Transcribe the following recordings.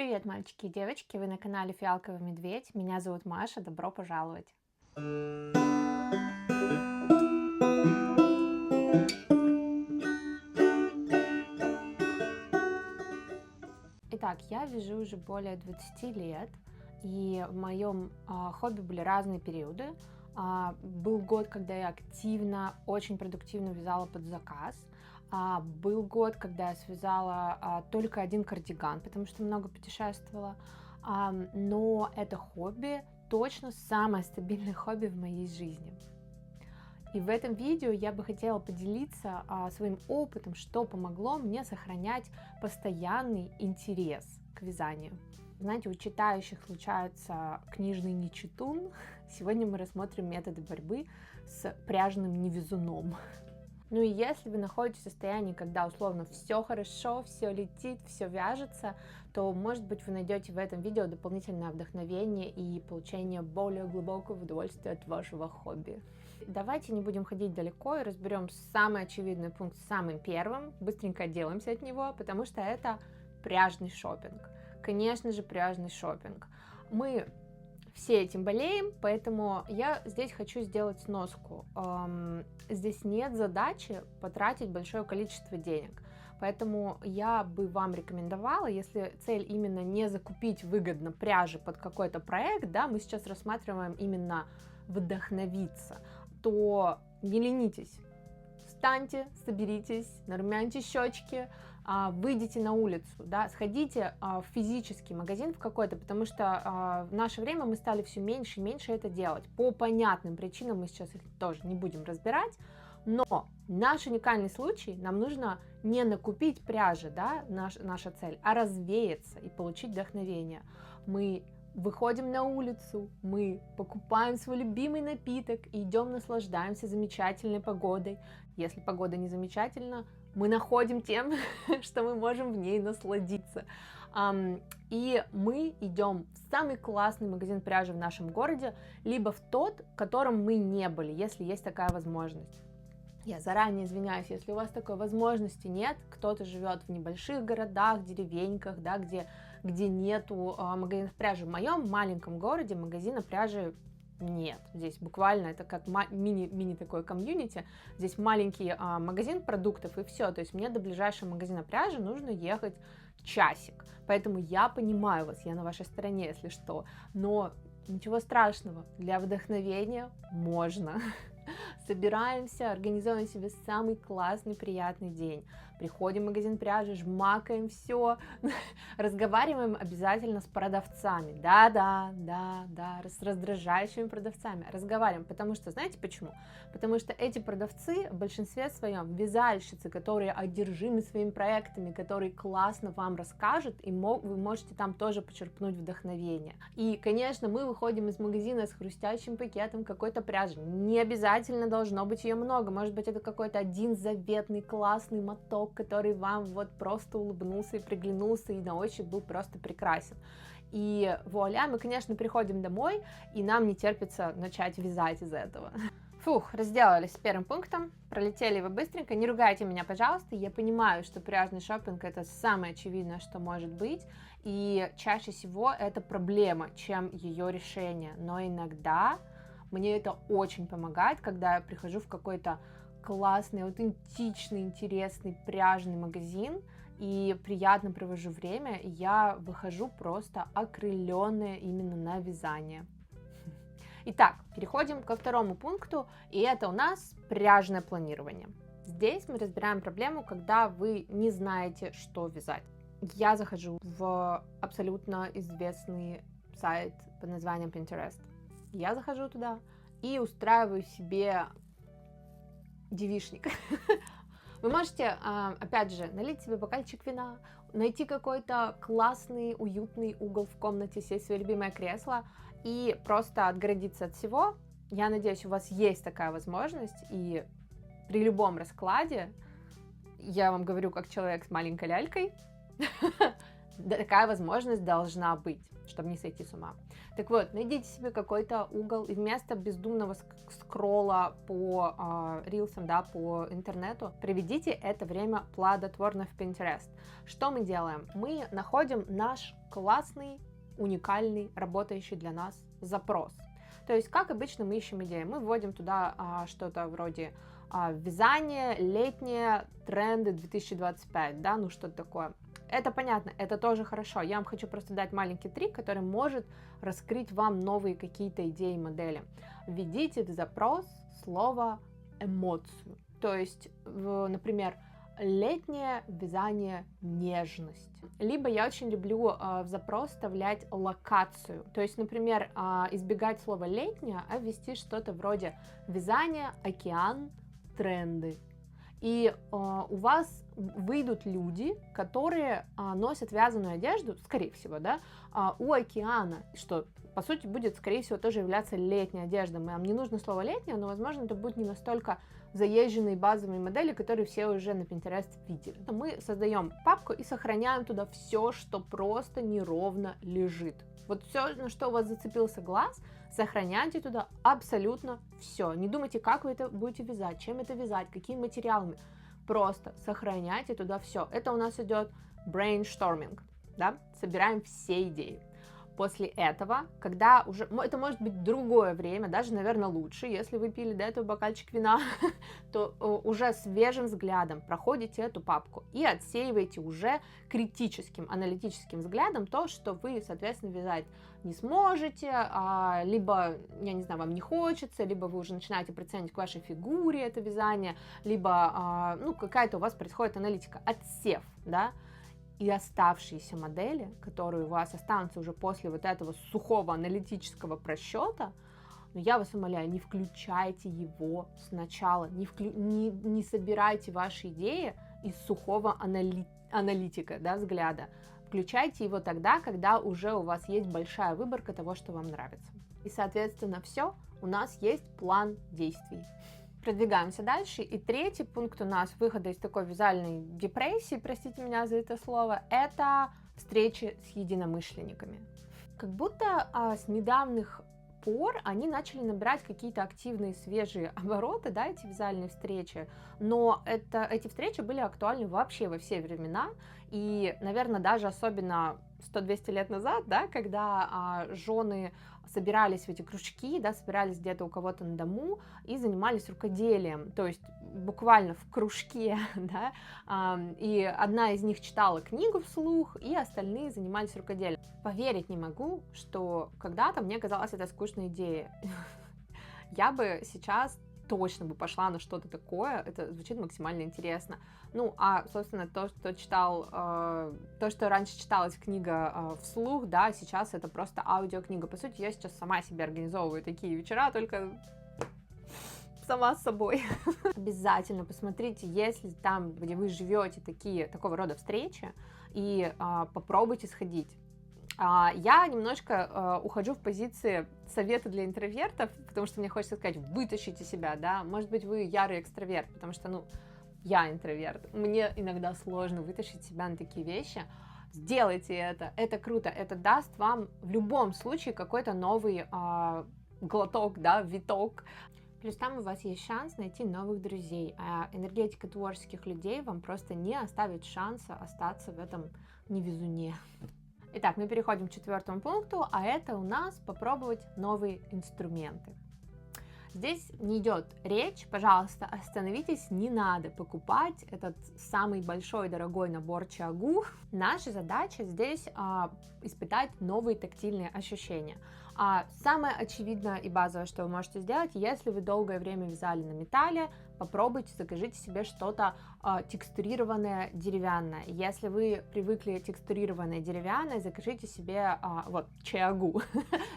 Привет, мальчики и девочки! Вы на канале Фиалковый медведь. Меня зовут Маша. Добро пожаловать! Итак, я вяжу уже более 20 лет, и в моем хобби были разные периоды. Был год, когда я активно, очень продуктивно вязала под заказ. Был год, когда я связала только один кардиган, потому что много путешествовала. Но это хобби точно самое стабильное хобби в моей жизни. И в этом видео я бы хотела поделиться своим опытом, что помогло мне сохранять постоянный интерес к вязанию. Знаете, у читающих случается книжный нечитун. Сегодня мы рассмотрим методы борьбы с пряжным невезуном. Ну и если вы находитесь в состоянии, когда условно все хорошо, все летит, все вяжется, то, может быть, вы найдете в этом видео дополнительное вдохновение и получение более глубокого удовольствия от вашего хобби. Давайте не будем ходить далеко и разберем самый очевидный пункт самым первым, быстренько отделаемся от него, потому что это пряжный шопинг. Конечно же, пряжный шопинг. Мы все этим болеем, поэтому я здесь хочу сделать сноску. Здесь нет задачи потратить большое количество денег, поэтому я бы вам рекомендовала, если цель именно не закупить выгодно пряжи под какой-то проект, да, мы сейчас рассматриваем именно вдохновиться, то не ленитесь, встаньте, соберитесь, нарумяньте щечки, выйдите на улицу, да, сходите в физический магазин в какой-то, потому что в наше время мы стали все меньше и меньше это делать. По понятным причинам, мы сейчас их тоже не будем разбирать, но наш уникальный случай, нам нужно не накупить пряжи, да, наша цель, а развеяться и получить вдохновение. Мы выходим на улицу, мы покупаем свой любимый напиток и идем наслаждаемся замечательной погодой. Если погода не замечательна, мы находим тем, что мы можем в ней насладиться. И мы идем в самый классный магазин пряжи в нашем городе, либо в тот, в котором мы не были, если есть такая возможность. Я заранее извиняюсь, если у вас такой возможности нет, кто-то живет в небольших городах, деревеньках, да, где нету магазинов пряжи. В моем маленьком городе магазина пряжи нет. Здесь буквально это как мини такое комьюнити. Здесь маленький магазин продуктов и все. То есть мне до ближайшего магазина пряжи нужно ехать часик. Поэтому я понимаю вас, я на вашей стороне, если что. Но ничего страшного, для вдохновения можно. Собираемся, организуем себе самый классный, приятный день. Приходим в магазин пряжи, жмакаем все, разговариваем обязательно с продавцами. Да, с раздражающими продавцами разговариваем, потому что, знаете почему? Потому что эти продавцы в большинстве своем вязальщицы, которые одержимы своими проектами, которые классно вам расскажут, и вы можете там тоже почерпнуть вдохновение. И, конечно, мы выходим из магазина с хрустящим пакетом какой-то пряжи. Не обязательно должно быть ее много, может быть, это какой-то один заветный классный моток, который вам вот просто улыбнулся и приглянулся, и на ощупь был просто прекрасен. И вуаля, мы, конечно, приходим домой, и нам не терпится начать вязать из этого. Фух, разделались с первым пунктом, пролетели вы быстренько, не ругайте меня, пожалуйста, я понимаю, что пряжный шопинг это самое очевидное, что может быть, и чаще всего это проблема, чем ее решение, но иногда мне это очень помогает, когда я прихожу в какой-то классный, аутентичный, интересный пряжный магазин и приятно провожу время, и я выхожу просто окрыленная именно на вязание. Итак, переходим ко второму пункту, и это у нас пряжное планирование. Здесь мы разбираем проблему, когда вы не знаете, что вязать. Я захожу в абсолютно известный сайт под названием Pinterest. Я захожу туда и устраиваю себе девичник. Вы можете, опять же, налить себе бокальчик вина, найти какой-то классный, уютный угол в комнате, сесть в свое любимое кресло и просто отгородиться от всего. Я надеюсь, у вас есть такая возможность, и при любом раскладе, я вам говорю как человек с маленькой лялькой, такая возможность должна быть, чтобы не сойти с ума. Так вот, найдите себе какой-то угол и вместо бездумного скролла по рилсам, да, по интернету, проведите это время плодотворно в Pinterest. Что мы делаем? Мы находим наш классный, уникальный, работающий для нас запрос. То есть, как обычно мы ищем идеи, мы вводим туда что-то вроде вязание, летние тренды 2025, да, ну что-то такое. Это понятно, это тоже хорошо. Я вам хочу просто дать маленький трик, который может раскрыть вам новые какие-то идеи, модели. Введите в запрос слово эмоцию. То есть, например, летнее вязание нежность. Либо я очень люблю в запрос вставлять локацию. То есть, например, избегать слова летнее, а ввести что-то вроде вязание, океан, тренды. И у вас выйдут люди, которые носят вязаную одежду, скорее всего, да, у океана, что, по сути, будет, скорее всего, тоже являться летней одеждой. Нам не нужно слово летнее, но, возможно, это будет не настолько заезженные базовые модели, которые все уже на Pinterest видели. Мы создаем папку и сохраняем туда все, что просто неровно лежит. Вот все, на что у вас зацепился глаз, сохраняйте туда абсолютно все. Не думайте, как вы это будете вязать, чем это вязать, какими материалами. Просто сохраняйте туда все. Это у нас идет brainstorming, да? Собираем все идеи. После этого, когда уже, это может быть другое время, даже, наверное, лучше, если вы пили до этого бокальчик вина, то уже свежим взглядом проходите эту папку и отсеиваете уже критическим, аналитическим взглядом то, что вы, соответственно, вязать не сможете, либо, я не знаю, вам не хочется, либо вы уже начинаете приценивать к вашей фигуре это вязание, либо, ну, какая-то у вас происходит аналитика, отсев, да. И оставшиеся модели, которые у вас останутся уже после вот этого сухого аналитического просчета, но я вас умоляю, не включайте его сначала, не собирайте ваши идеи из сухого аналитика, да, взгляда. Включайте его тогда, когда уже у вас есть большая выборка того, что вам нравится. И, соответственно, все, у нас есть план действий. Продвигаемся дальше. И третий пункт у нас выхода из такой вязальной депрессии, простите меня за это слово, это встречи с единомышленниками. Как будто с недавних пор они начали набирать какие-то активные, свежие обороты, да, эти вязальные встречи, но эти встречи были актуальны вообще во все времена, и, наверное, даже особенно 100-200 лет назад, да, когда жены собирались в эти кружки, да, собирались где-то у кого-то на дому и занимались рукоделием, то есть буквально в кружке, да, и одна из них читала книгу вслух, и остальные занимались рукоделием. Поверить не могу, что когда-то мне казалось это скучной идеей. Я бы сейчас точно бы пошла на что-то такое, это звучит максимально интересно. Ну, а, собственно, то, что раньше читалась книга вслух, да, сейчас это просто аудиокнига. По сути, я сейчас сама себе организовываю такие вечера, только сама с собой. Обязательно посмотрите, если там, где вы живете, такого рода встречи, и попробуйте сходить. Я немножко ухожу в позиции совета для интровертов, потому что мне хочется сказать, вытащите себя, да, может быть, вы ярый экстраверт, потому что, ну, я интроверт, мне иногда сложно вытащить себя на такие вещи. Сделайте это круто, это даст вам в любом случае какой-то новый глоток, да, виток. Плюс там у вас есть шанс найти новых друзей, а энергетика творческих людей вам просто не оставит шанса остаться в этом невезуне. Итак, мы переходим к четвертому пункту, а это у нас попробовать новые инструменты. Здесь не идет речь, пожалуйста, остановитесь, не надо покупать этот самый большой дорогой набор Чиагу. Наша задача здесь испытать новые тактильные ощущения. Самое очевидное и базовое, что вы можете сделать, если вы долгое время вязали на металле, попробуйте, закажите себе что-то текстурированное деревянное. Если вы привыкли текстурированное деревянное, закажите себе вот Чиагу,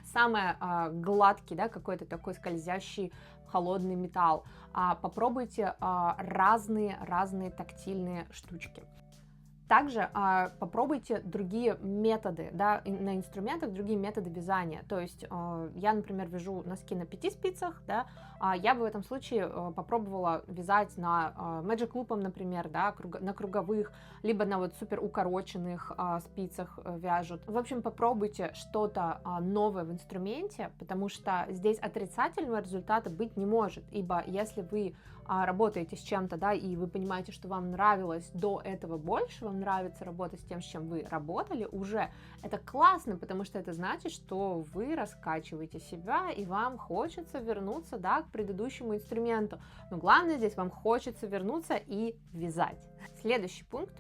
самый гладкий, да, какой-то такой скользящий холодный металл. Попробуйте разные тактильные штучки. Также попробуйте другие методы, да, на инструментах другие методы вязания. То есть я, например, вяжу носки на 5 спицах, да, я бы в этом случае попробовала вязать на Magic Loop, например, да, на круговых, либо на вот супер укороченных спицах вяжут. В общем, попробуйте что-то новое в инструменте, потому что здесь отрицательного результата быть не может, ибо если вы работаете с чем-то, да, и вы понимаете, что вам нравилось до этого больше, вам нравится работать с тем, с чем вы работали уже, это классно, потому что это значит, что вы раскачиваете себя, и вам хочется вернуться, да, к предыдущему инструменту. Но главное здесь, вам хочется вернуться и вязать. Следующий пункт.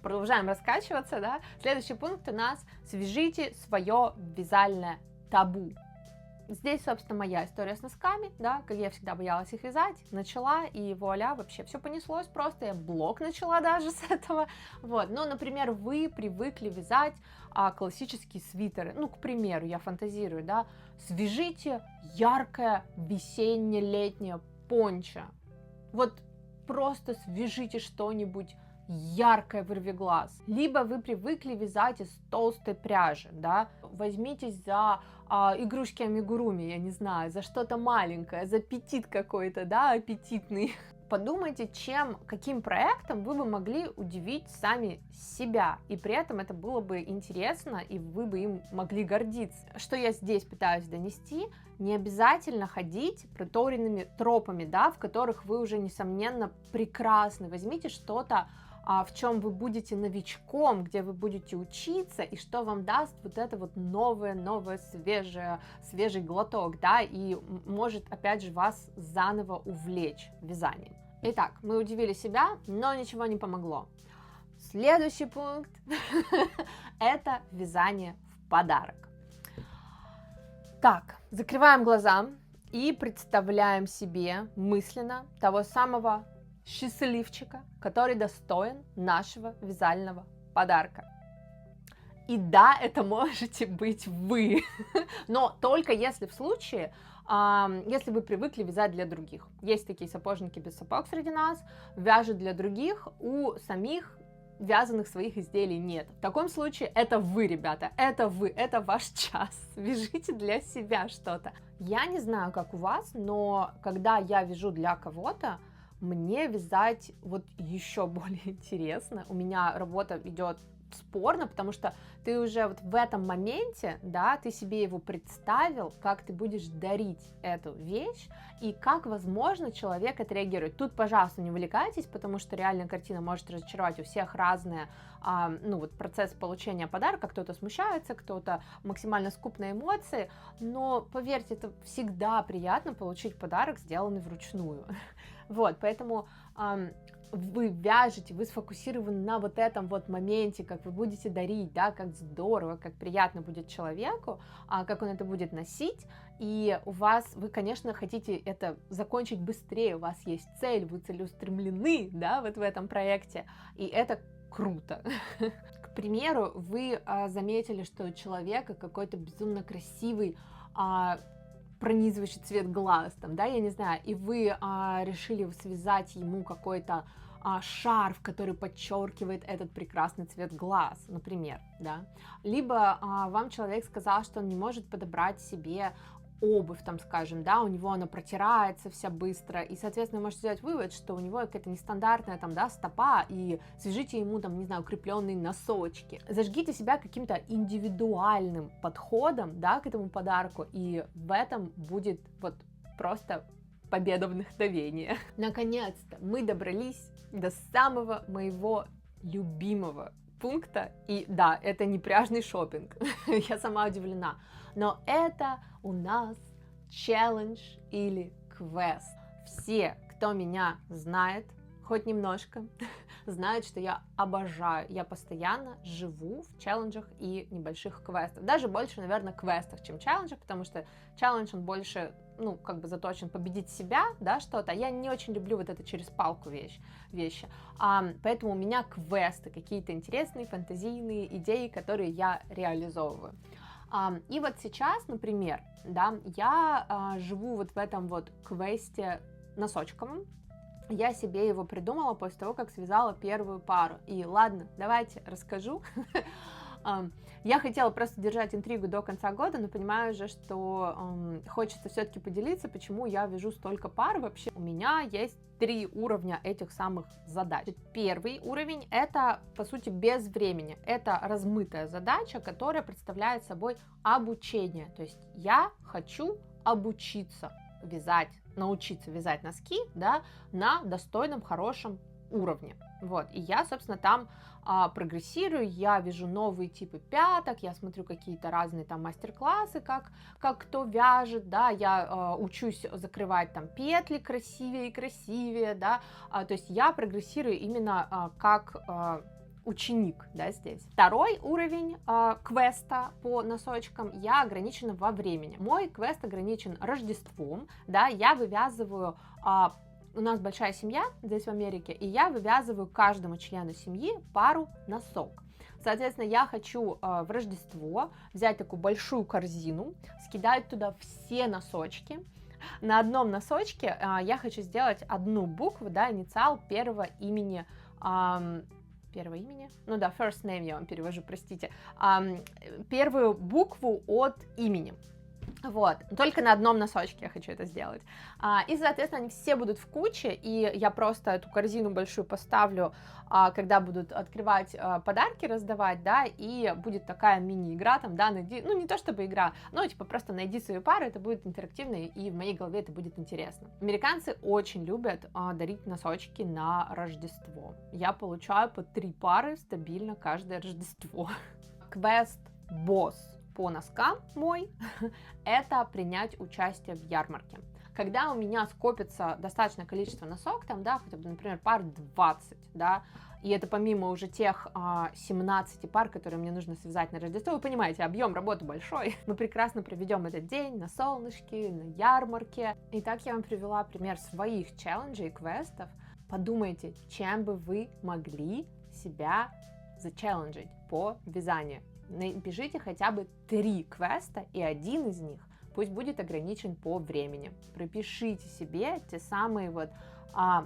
Продолжаем раскачиваться, да. Следующий пункт у нас: свяжите свое вязальное табу. Здесь, собственно, моя история с носками, да, как я всегда боялась их вязать, начала, и вуаля, вообще все понеслось просто, я блог начала даже с этого, вот. Но, например, вы привыкли вязать классические свитеры, ну, к примеру, я фантазирую, да, свяжите яркое весенне-летнее пончо, вот просто свяжите что-нибудь яркое, вырви глаз. Либо вы привыкли вязать из толстой пряжи, да, возьмитесь за игрушки амигуруми, я не знаю, за что-то маленькое, за аппетит какой-то, да, аппетитный. Подумайте, каким проектом вы бы могли удивить сами себя, и при этом это было бы интересно, и вы бы им могли гордиться. Что я здесь пытаюсь донести? Не обязательно ходить проторенными тропами, да, в которых вы уже, несомненно, прекрасны. Возьмите что-то, в чем вы будете новичком, где вы будете учиться, и что вам даст вот это вот новое, свежий глоток, да, и может, опять же, вас заново увлечь вязанием. Итак, мы удивили себя, но ничего не помогло. Следующий пункт – это вязание в подарок. Так, закрываем глаза и представляем себе мысленно того самого счастливчика, который достоин нашего вязального подарка. И да, это можете быть вы, но только если в случае, если вы привыкли вязать для других. Есть такие сапожники без сапог среди нас, вяжут для других, у самих вязаных своих изделий нет. В таком случае это вы, ребята, это вы, это ваш час. Вяжите для себя что-то. Я не знаю, как у вас, но когда я вяжу для кого-то, мне вязать вот еще более интересно. У меня работа идет спорно, потому что ты уже вот в этом моменте, да, ты себе его представил, как ты будешь дарить эту вещь и как, возможно, человек отреагирует. Тут, пожалуйста, не увлекайтесь, потому что реальная картина может разочаровать, у всех разные, ну вот процесс получения подарка, кто-то смущается, кто-то максимально скуп на эмоции, но поверьте, это всегда приятно получить подарок, сделанный вручную. Вот, поэтому вы вяжете, вы сфокусированы на вот этом вот моменте, как вы будете дарить, да, как здорово, как приятно будет человеку, как он это будет носить, и вы, конечно, хотите это закончить быстрее, у вас есть цель, вы целеустремлены, да, вот в этом проекте, и это круто. К примеру, вы заметили, что у человека какой-то безумно красивый, пронизывающий цвет глаз, там, да, я не знаю, и вы решили связать ему какой-то шарф, который подчеркивает этот прекрасный цвет глаз, например, да, либо вам человек сказал, что он не может подобрать себе обувь, там, скажем, да, у него она протирается вся быстро, и, соответственно, вы можете сделать вывод, что у него какая-то нестандартная, там, да, стопа, и свяжите ему, там, не знаю, укрепленные носочки. Зажгите себя каким-то индивидуальным подходом, да, к этому подарку, и в этом будет вот просто победа вдохновения. Наконец-то мы добрались до самого моего любимого пункта, и да, это не пряжный шопинг, я сама удивлена, но это у нас челлендж или квест. Все, кто меня знает, хоть немножко, знают, что я обожаю, я постоянно живу в челленджах и небольших квестах, даже больше, наверное, квестах, чем челленджах, потому что челлендж, он больше, ну, как бы заточен победить себя, да, что-то, я не очень люблю вот это через палку вещи, поэтому у меня квесты, какие-то интересные, фантазийные идеи, которые я реализовываю. И вот сейчас, например, да, я живу вот в этом вот квесте носочковом, Я себе его придумала после того, как связала первую пару. И ладно, давайте расскажу. Я хотела просто держать интригу до конца года, но понимаю уже, что хочется все-таки поделиться, почему я вяжу столько пар. Вообще у меня есть 3 уровня этих самых задач. Первый уровень — это, по сути, без времени. Это размытая задача, которая представляет собой обучение. То есть я хочу обучиться вязать, научиться вязать носки, да, на достойном, хорошем уровне. Вот, и я, собственно, там прогрессирую, я вяжу новые типы пяток, я смотрю какие-то разные там мастер-классы, как кто вяжет, да, я учусь закрывать там петли красивее и красивее, да, то есть я прогрессирую именно как ученик, да, здесь. Второй уровень квеста по носочкам я ограничена во времени. Мой квест ограничен Рождеством, да, я вывязываю, у нас большая семья здесь в Америке, и я вывязываю каждому члену семьи пару носок. Соответственно, я хочу в Рождество взять такую большую корзину, скидать туда все носочки. На одном носочке я хочу сделать одну букву, да, инициал первого имени, ну да, first name я вам перевожу, простите, первую букву от имени. Вот, только на одном носочке я хочу это сделать. И, соответственно, они все будут в куче, и я просто эту корзину большую поставлю, когда будут открывать подарки, раздавать, да, и будет такая мини-игра, там, да, найди, ну, не то чтобы игра, но, типа, просто найди свою пару, это будет интерактивно, и в моей голове это будет интересно. Американцы очень любят дарить носочки на Рождество. Я получаю по 3 пары стабильно каждое Рождество. Квест босс по носкам мой — это принять участие в ярмарке. Когда у меня скопится достаточное количество носок, там, да, хотя бы, например, пар 20, да, и это помимо уже тех 17 пар, которые мне нужно связать на Рождество, вы понимаете, объем работы большой, мы прекрасно проведем этот день на солнышке, на ярмарке. Итак, я вам привела пример своих челленджей, квестов. Подумайте, чем бы вы могли себя зачелленджить по вязанию. Напишите хотя бы 3 квеста, и один из них пусть будет ограничен по времени. Пропишите себе те самые вот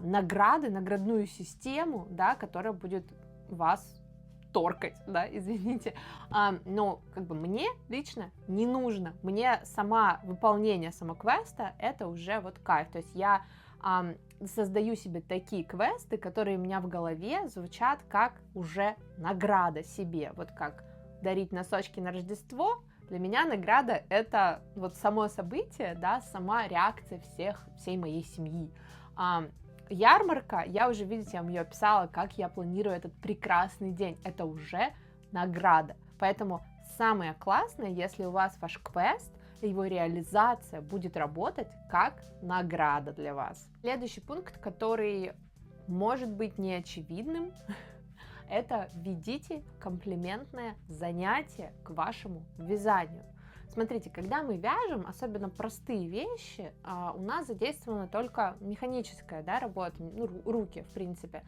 награды, наградную систему, да, которая будет вас торкать, да, извините. Но как бы мне лично не нужно. Мне выполнение квеста — это уже вот кайф. То есть я создаю себе такие квесты, которые у меня в голове звучат как уже награда себе. Вот как дарить носочки на Рождество, для меня награда — это вот само событие, да, сама реакция всей моей семьи. Ярмарка, я уже, видите, я вам ее описала, как я планирую этот прекрасный день. Это уже награда. Поэтому самое классное, если у вас ваш квест, его реализация будет работать как награда для вас. Следующий пункт, который может быть неочевидным, это введите комплиментное занятие к вашему вязанию. Смотрите, когда мы вяжем, особенно простые вещи, у нас задействована только механическая, да, работа, ну, руки, в принципе.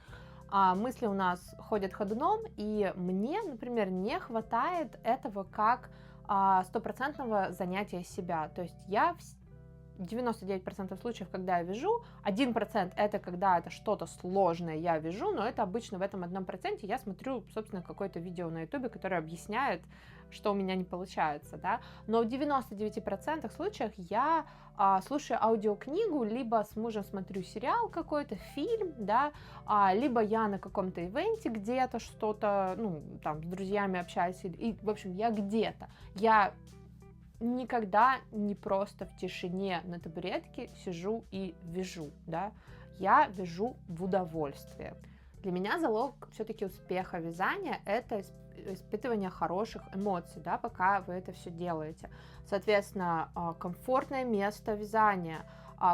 Мысли у нас ходят ходуном, и мне, например, не хватает этого как стопроцентного занятия себя. То есть я 99% случаев, когда я вяжу, 1% это когда это что-то сложное я вяжу, но это обычно в этом 1% я смотрю, собственно, какое-то видео на ютубе, которое объясняет, что у меня не получается, да, но в 99% случаев я слушаю аудиокнигу, либо с мужем смотрю сериал какой-то, фильм, да, либо я на каком-то ивенте где-то что-то, ну, там, с друзьями общаюсь, и, в общем, я где-то, я никогда не просто в тишине на табуретке сижу и вяжу, да, я вяжу в удовольствие. Для меня залог все-таки успеха вязания — это испытывание хороших эмоций, да, пока вы это все делаете. Соответственно, комфортное место вязания,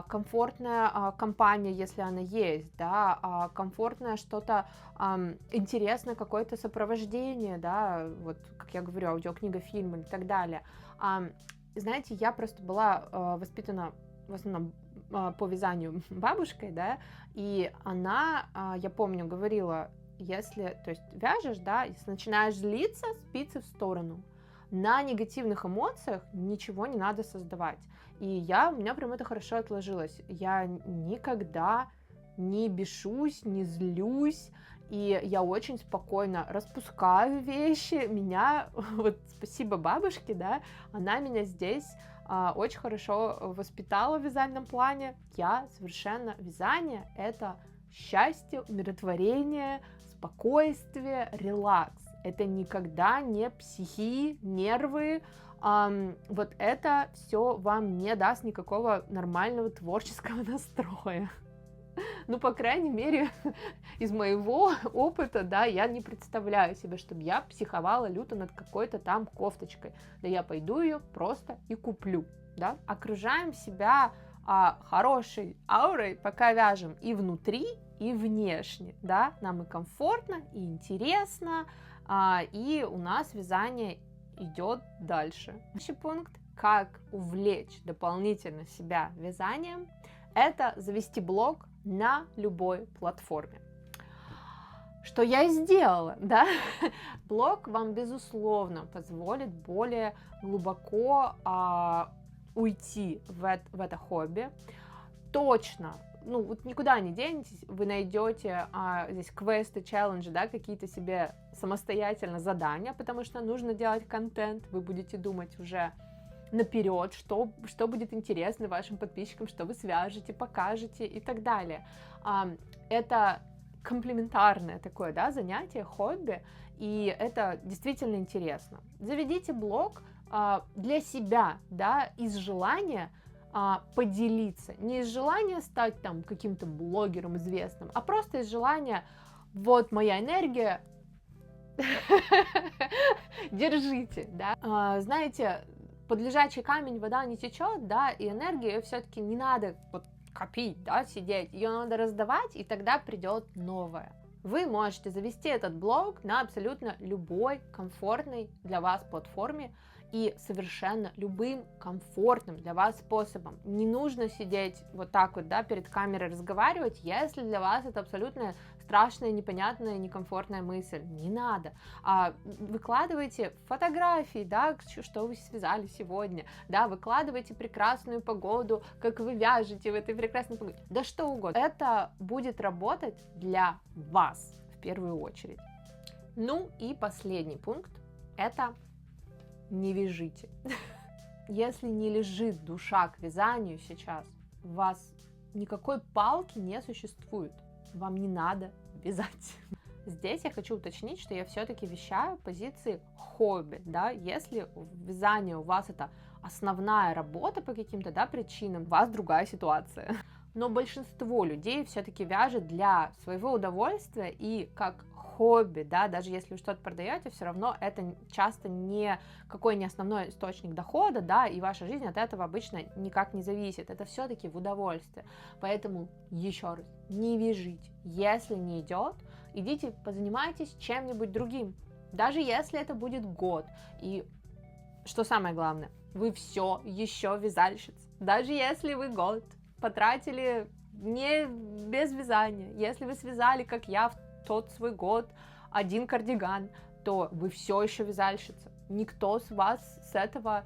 комфортная компания, если она есть, да, комфортное что-то интересное, какое-то сопровождение, да, вот, как я говорю, аудиокнига, фильм и так далее. Знаете, я просто была воспитана в основном по вязанию бабушкой, да, и она, я помню, говорила, если, то есть, вяжешь, да, если начинаешь злиться, спицы в сторону. На негативных эмоциях ничего не надо создавать. И у меня прям это хорошо отложилось. Я никогда не бешусь, не злюсь, и я очень спокойно распускаю вещи. Меня, вот спасибо бабушке, да, она меня здесь очень хорошо воспитала в вязальном плане. Я совершенно вязание — это счастье, умиротворение, спокойствие, релакс. Это никогда не психи, нервы. Вот это все вам не даст никакого нормального творческого настроя. Ну, по крайней мере, из моего опыта, да, я не представляю себе, чтобы я психовала люто над какой-то там кофточкой. Да я пойду ее просто и куплю, да. Окружаем себя хорошей аурой, пока вяжем и внутри, и внешне, да. Нам и комфортно, и интересно, и у нас вязание идет дальше. Следующий пункт: как увлечь дополнительно себя вязанием, это завести блог на любой платформе. Что я и сделала, да? Блог вам, безусловно, позволит более глубоко уйти в это хобби. Точно, ну вот никуда не денетесь, вы найдете здесь квесты, челленджи, да, какие-то себе самостоятельно задания, потому что нужно делать контент, вы будете думать уже наперед, что будет интересно вашим подписчикам, что вы свяжете, покажете и так далее. Это комплементарное такое, да, занятие, хобби, и это действительно интересно. Заведите блог для себя, да, из желания поделиться, не из желания стать там каким-то блогером известным, а просто из желания: вот моя энергия, держите, да. Знаете, под лежачий камень вода не течет, да, и энергию все-таки не надо вот копить, да, сидеть, ее надо раздавать, и тогда придет новое. Вы можете завести этот блог на абсолютно любой комфортной для вас платформе и совершенно любым комфортным для вас способом. Не нужно сидеть вот так вот, да, перед камерой разговаривать, если для вас это абсолютно страшная, непонятная, некомфортная мысль. Не надо. Выкладывайте фотографии, да, что вы связали сегодня, да, выкладывайте прекрасную погоду, как вы вяжете в этой прекрасной погоде, да что угодно. Это будет работать для вас в первую очередь. Ну и последний пункт — это не вяжите. Если не лежит душа к вязанию сейчас, у вас никакой палки не существует. Вам не надо вязать. Здесь я хочу уточнить, что я все-таки вещаю позиции хобби, да, если вязание у вас это основная работа по каким-то, да, причинам, у вас другая ситуация. Но большинство людей все-таки вяжет для своего удовольствия и как хобби, да, даже если вы что-то продаете, все равно это часто не основной источник дохода, да, и ваша жизнь от этого обычно никак не зависит. Это все-таки в удовольствие. Поэтому еще раз, не вяжите. Если не идет, идите позанимайтесь чем-нибудь другим. Даже если это будет год. И что самое главное, вы все еще вязальщица. Даже если вы год потратили не без вязания, если вы связали, как я, в тот свой год один кардиган, то вы все еще вязальщица. Никто с вас с этого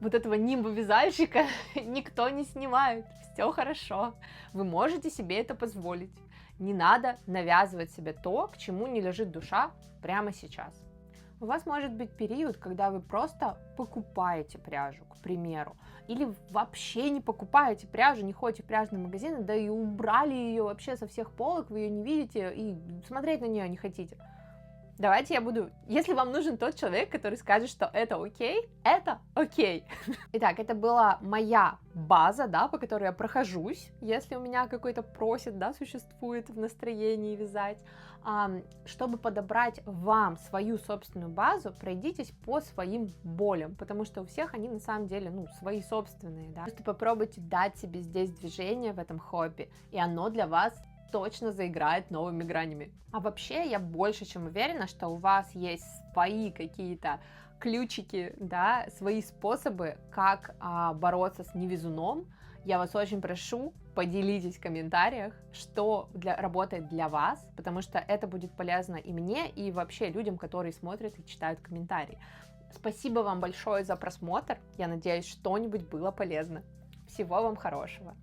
вот этого нимба вязальщика никто не снимает. Все хорошо. Вы можете себе это позволить. Не надо навязывать себе то, к чему не лежит душа прямо сейчас. У вас может быть период, когда вы просто покупаете пряжу, к примеру, или вообще не покупаете пряжу, не ходите в пряжные магазины, да и убрали ее вообще со всех полок, вы ее не видите и смотреть на нее не хотите. Давайте я буду... Если вам нужен тот человек, который скажет, что это окей, это окей. Итак, это была моя база, да, по которой я прохожусь, если у меня какой-то просит, да, существует в настроении вязать. Чтобы подобрать вам свою собственную базу, пройдитесь по своим болям, потому что у всех они на самом деле, ну, свои собственные, да. Просто попробуйте дать себе здесь движение в этом хобби, и оно для вас точно заиграет новыми гранями. А вообще я больше чем уверена, что у вас есть свои какие-то ключики, да, свои способы, как бороться с невезуном. Я вас очень прошу, поделитесь в комментариях, что работает для вас, потому что это будет полезно и мне, и вообще людям, которые смотрят и читают комментарии. Спасибо вам большое за просмотр. Я надеюсь, что-нибудь было полезно. Всего вам хорошего.